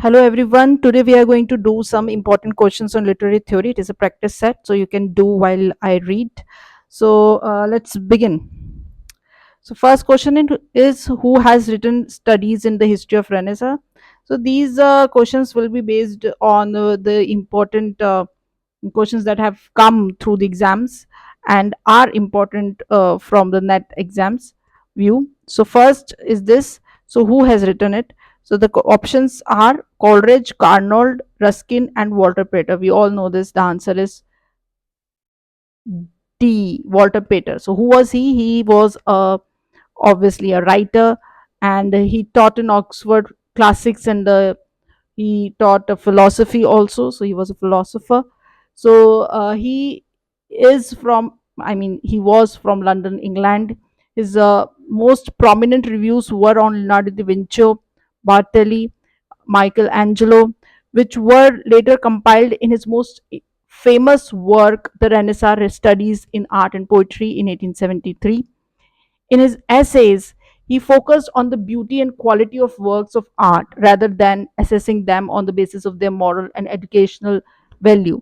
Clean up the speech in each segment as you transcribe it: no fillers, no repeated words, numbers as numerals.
Hello everyone. Today we are going to do some important questions on literary theory. It is a practice set, so you can do while I read. So let's begin. So first question is who has written studies in the history of Renaissance? So these questions will be based on the important questions that have come through the exams and are important from the net exams view. So first is this. So who has written it? So the options are Coleridge, Carnold, Ruskin, and Walter Pater. We all know this. The answer is D. Walter Pater. So who was he? He was obviously a writer, and he taught in Oxford classics, and he taught philosophy also. So he was a philosopher. So he is from, I mean, he was from London, England. His most prominent reviews were on Leonardo da Vinci, Bartelli, Michelangelo, which were later compiled in his most famous work, The Renaissance Studies in Art and Poetry, in 1873. In his essays, he focused on the beauty and quality of works of art rather than assessing them on the basis of their moral and educational value.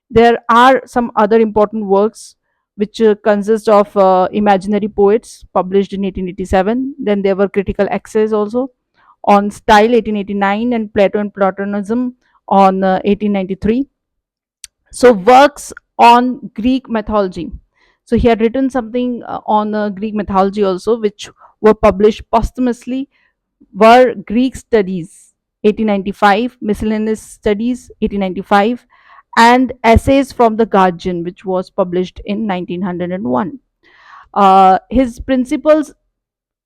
There are some other important works which consist of Imaginary Poets, published in 1887. Then there were critical essays also on Style, 1889, and Plato and Platonism on 1893. So works on Greek mythology. So he had written something on Greek mythology also, which were published posthumously, were Greek Studies 1895, Miscellaneous Studies 1895, and Essays from the Guardian, which was published in 1901. His principles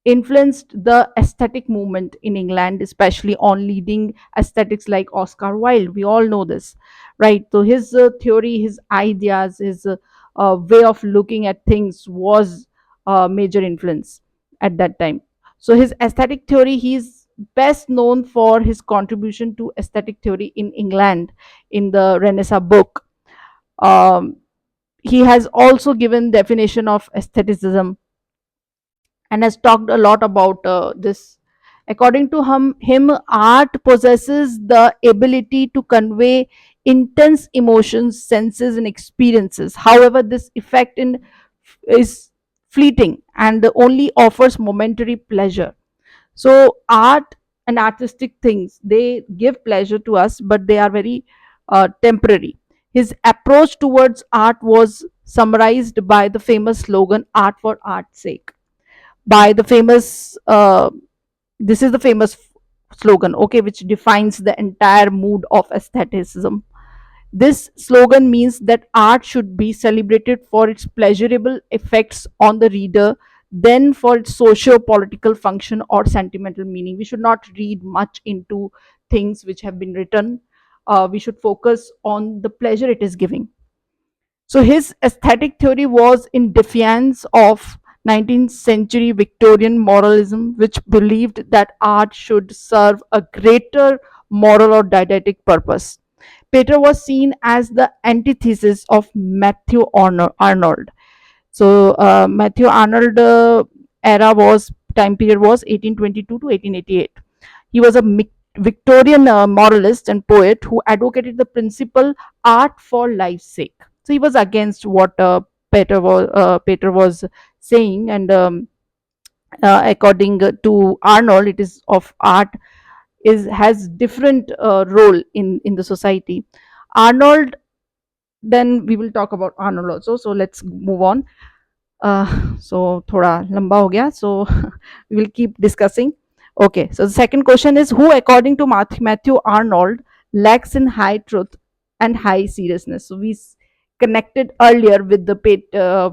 influenced the aesthetic movement in England, especially on leading aesthetics like Oscar Wilde. We all know this, right? So his theory, his ideas, his way of looking at things was major influence at that time. So his aesthetic theory, he's best known for his contribution to aesthetic theory in England in the Renaissance book. Um, he has also given definition of aestheticism and has talked a lot about this. According to him, art possesses the ability to convey intense emotions, senses, and experiences. However, this effect is fleeting and only offers momentary pleasure. So, art and artistic things, they give pleasure to us, but they are very temporary. His approach towards art was summarized by the famous slogan, "Art for art's sake," by the famous this is the famous slogan, okay, which defines the entire mood of aestheticism. This slogan means that art should be celebrated for its pleasurable effects on the reader than for its socio-political function or sentimental meaning. We should not read much into things which have been written. We should focus on the pleasure it is giving. So his aesthetic theory was in defiance of 19th century Victorian moralism, which believed that art should serve a greater moral or didactic purpose. Peter was seen as the antithesis of Matthew Arnold. So Matthew Arnold era was time period was 1822 to 1888. He was a Victorian moralist and poet who advocated the principle art for life's sake. So he was against what Peter was saying, and according to Arnold, it is of art is has different role in the society. Arnold, then we will talk about Arnold also. So let's move on. So थोड़ा लंबा हो गया, so we will keep discussing. Okay, so the second question is who, according to Matthew Arnold, lacks in high truth and high seriousness. So we connected earlier with the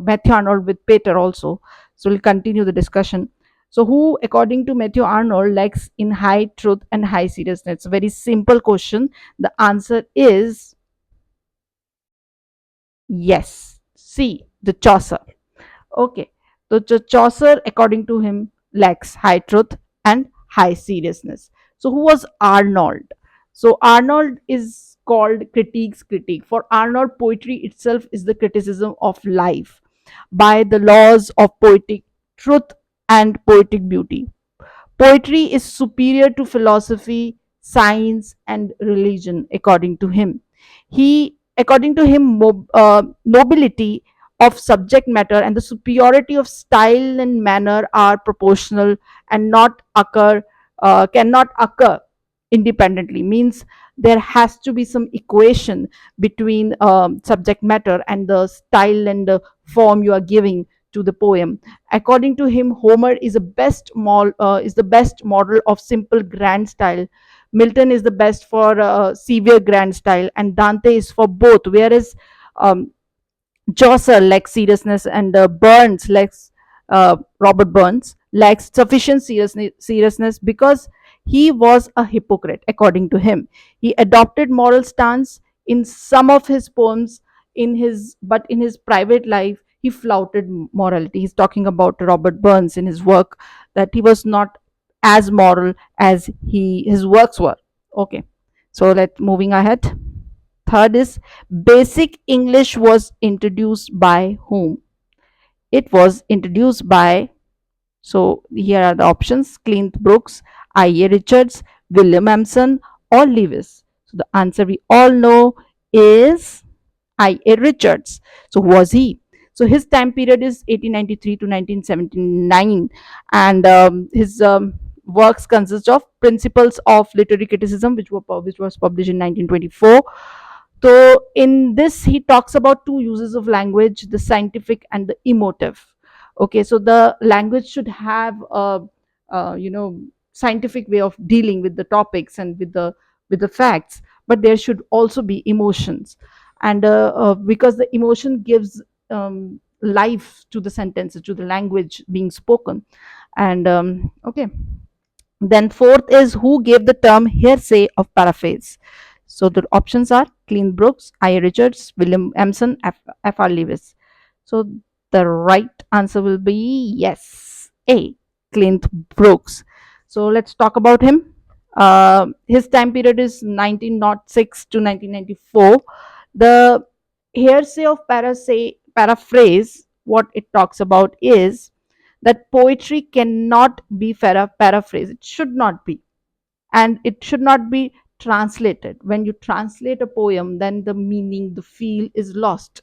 Matthew Arnold with Peter also. So we'll continue the discussion. So who, according to Matthew Arnold, lacks in high truth and high seriousness? It's a very simple question. The answer is yes. C. The Chaucer. Okay, so Chaucer, according to him, lacks high truth and high seriousness. So, who was Arnold? So, Arnold is called critique's critique. For Arnold, poetry itself is the criticism of life by the laws of poetic truth and poetic beauty. Poetry is superior to philosophy, science, and religion. According to him, nobility of subject matter and the superiority of style and manner are proportional and not occur cannot occur independently. Means there has to be some equation between subject matter and the style and the form you are giving to the poem. According to him, Homer is the best model of simple grand style. Milton is the best for severe grand style, and Dante is for both. Whereas um, Chaucer lacks seriousness, and Burns lacks Robert Burns lacks sufficient seriousness because he was a hypocrite. According to him, he adopted moral stance in some of his poems, but in his private life he flouted morality. He's talking about Robert Burns in his work, that he was not as moral as his works were. Okay, so let's moving ahead. Third is, basic English was introduced by whom? It was introduced by, so here are the options: Clint Brooks, I.A. Richards, William Emerson, or Lewis. So the answer we all know is I.A. Richards. So who was he? So his time period is 1893 to 1979, and his works consist of Principles of Literary Criticism, which was published in 1924. So in this, he talks about two uses of language: the scientific and the emotive. Okay, so the language should have a scientific way of dealing with the topics and with the facts, but there should also be emotions, and because the emotion gives life to the sentences, to the language being spoken. And okay, then fourth is, who gave the term hearsay of paraphrase? So the options are Clean Brooks, I. Richards, William Emerson, F. R. Lewis. So the right answer will be yes, A. Clint Brooks. So let's talk about him. His time period is 1906 to 1994. The hearsay of paraphrase, what it talks about is that poetry cannot be paraphrased. It should not be, and it should not be translated. When you translate a poem, then the meaning, the feel is lost.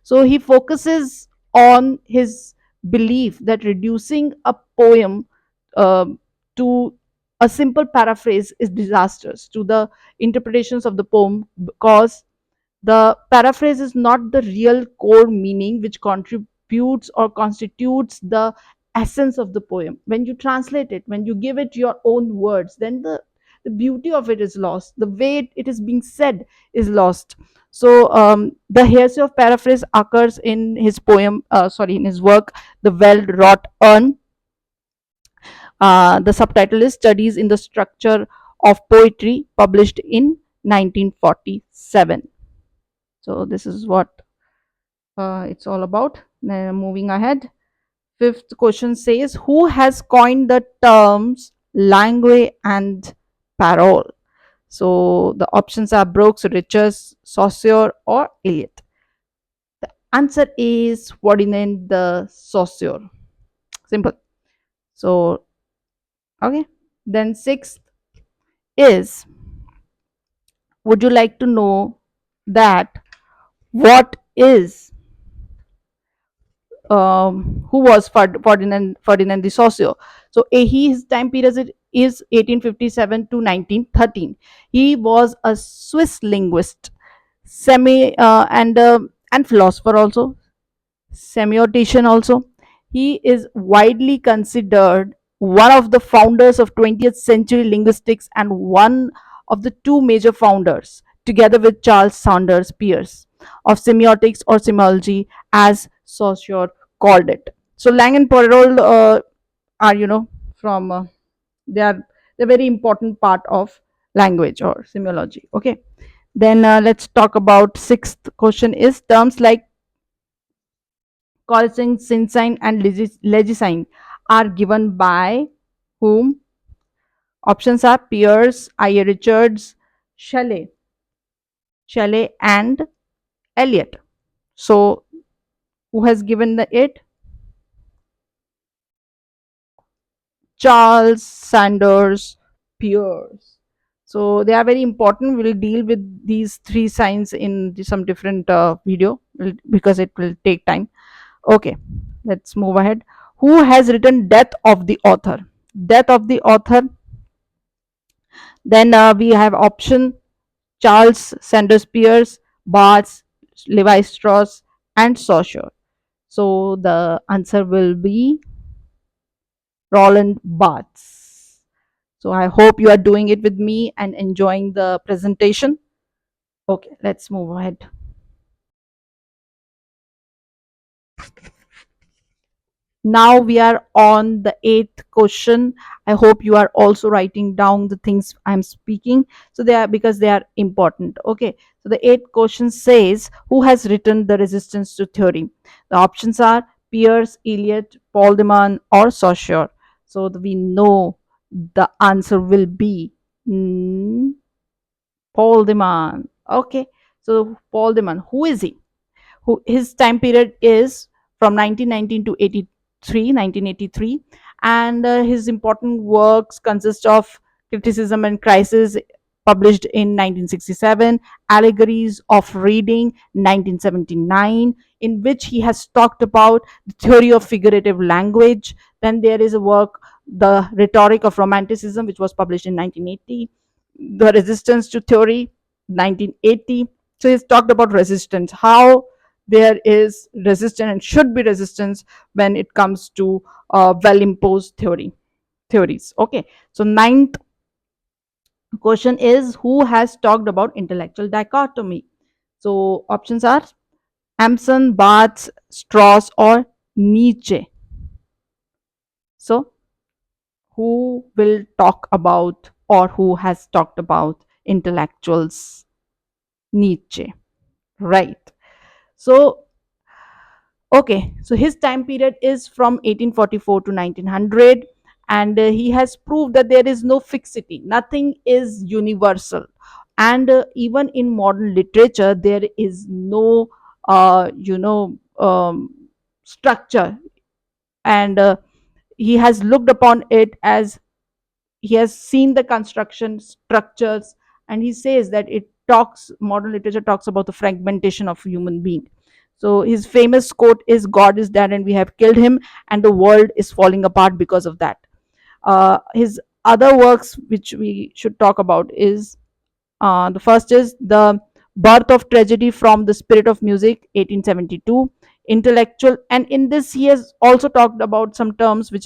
So he focuses on his belief that reducing a poem um to a simple paraphrase is disastrous to the interpretations of the poem, because the paraphrase is not the real core meaning which contributes or constitutes the essence of the poem. When you translate it, when you give it your own words, then the beauty of it is lost. The way it is being said is lost. So the hearsay of paraphrase occurs in his in his work, The Well Wrought Urn. The subtitle is Studies in the Structure of Poetry, published in 1947. So this is what it's all about. Now, moving ahead, fifth question says, who has coined the terms langue and parole? So the options are Brooks, Richards, Saussure, or Eliot. The answer is Ferdinand de Saussure. Simple. So okay. Then sixth is, would you like to know that what is who was Ferdinand de Saussure? So his time period is 1857 to 1913. He was a Swiss linguist, semi and philosopher also, semiotician also. He is widely considered one of the founders of 20th century linguistics and one of the two major founders, together with Charles Sanders Peirce, of semiotics or semiology, as Saussure called it. So Lang and Perrault are, from they are the very important part of language or semiology. Okay. Then let's talk about sixth question is, terms like Colsing, Sinsign, and Legisine are given by whom? Options are Pierce, I.A. Richards, Shelley, and Eliot. So, who has given the it? Charles Sanders Peirce. So they are very important. We'll deal with these three signs in some different video because it will take time. Okay, let's move ahead. Who has written Death of the Author? Death of the Author. Then we have option Charles Sanders Peirce, Barnes, Levi Strauss, and Saussure. So the answer will be Roland Barthes. So I hope you are doing it with me and enjoying the presentation. Okay, let's move ahead. Now we are on the eighth question. I hope you are also writing down the things I'm speaking. So they are, because they are important. Okay. So the eighth question says, who has written the resistance to theory? The options are Peirce, Eliot, Paul Deman, or Saussure. So we know the answer will be Paul Deman. Okay. So Paul Deman, who is he? Who his time period is from 1919 to 1983, and his important works consist of Criticism and Crisis, published in 1967, Allegories of Reading, 1979, in which he has talked about the theory of figurative language. Then there is a work, The Rhetoric of Romanticism, which was published in 1980, The Resistance to Theory, 1980. So he's talked about resistance, how there is resistance and should be resistance when it comes to well imposed theories. Okay, so ninth question is, who has talked about intellectual dichotomy? So options are Emerson, Barthes, Strauss, or Nietzsche. So who will talk about, or who has talked about intellectuals? Nietzsche, right? So okay, so his time period is from 1844 to 1900, and he has proved that there is no fixity, nothing is universal, and even in modern literature, there is no, structure, and he has looked upon it as, he has seen the construction structures, and he says that it talks, modern literature talks about the fragmentation of human being. So his famous quote is, God is dead and we have killed him, and the world is falling apart because of that. His other works which we should talk about is, the first is The Birth of Tragedy from the Spirit of Music, 1872, intellectual, and in this he has also talked about some terms which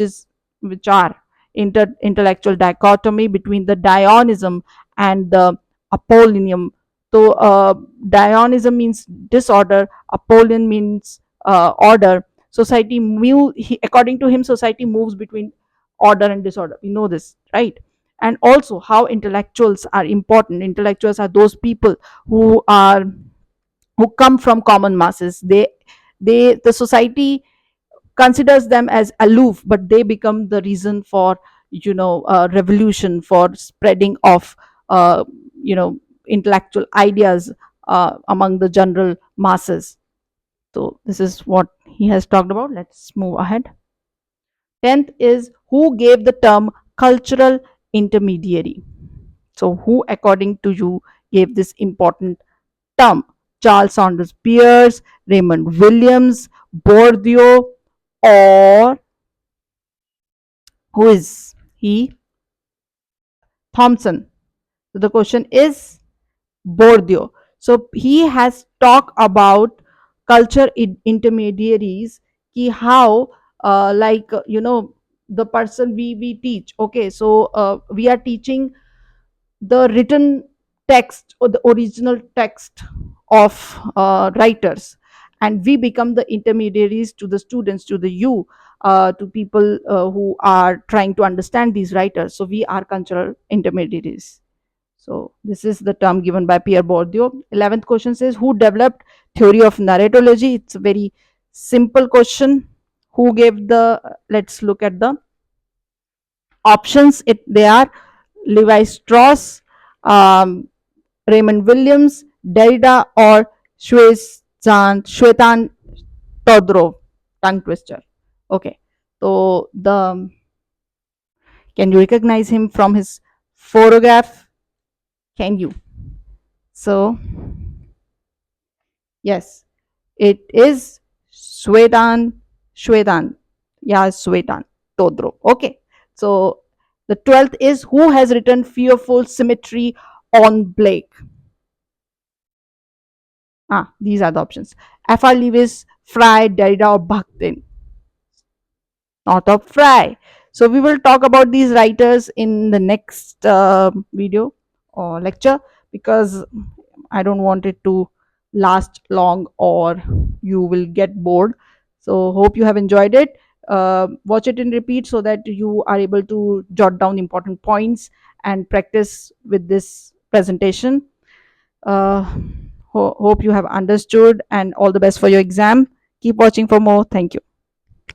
are intellectual dichotomy between the Dionism and the Apollonium. So Dionism means disorder, Apollon means order. According to him, society moves between order and disorder. We know this, right? And also how intellectuals are important. Intellectuals are those people who are, who come from common masses. The society considers them as aloof, but they become the reason for, revolution, for spreading of uh, you know intellectual ideas among the general masses. So this is what he has talked about. Let's move ahead. 10th is, who gave the term cultural intermediary? So, who, according to you, gave this important term? Charles Saunders Peirce, Raymond Williams, Bourdieu, or who is he? Thompson. So, the question is Bourdieu. So, he has talked about culture intermediaries, ki how, the person we teach. Okay, so we are teaching the written text or the original text of writers, and we become the intermediaries to the students, to the you, to people who are trying to understand these writers. So we are cultural intermediaries. So this is the term given by Pierre Bourdieu. 11th question says, who developed theory of narratology? It's a very simple question. Who gave the, let's look at the options. They are Levi Strauss, um, Raymond Williams, Derrida, or Shwetan Todorov. Tongue twister. Okay. So the, can you recognize him from his photograph? Can you? So, yes, it is Shwetan, Shwetan. Yeah, Shwetan Todro. Okay. So, the 12th is who has written Fearful Symmetry on Blake? These are the options. F.R. Lewis, Fry, Derrida, or Bakhtin. Not of Fry. So we will talk about these writers in the next video or lecture, because I don't want it to last long or you will get bored. So hope you have enjoyed it. Watch it in repeat so that you are able to jot down important points and practice with this presentation. Uh, hope you have understood, and all the best for your exam. Keep watching for more. Thank you.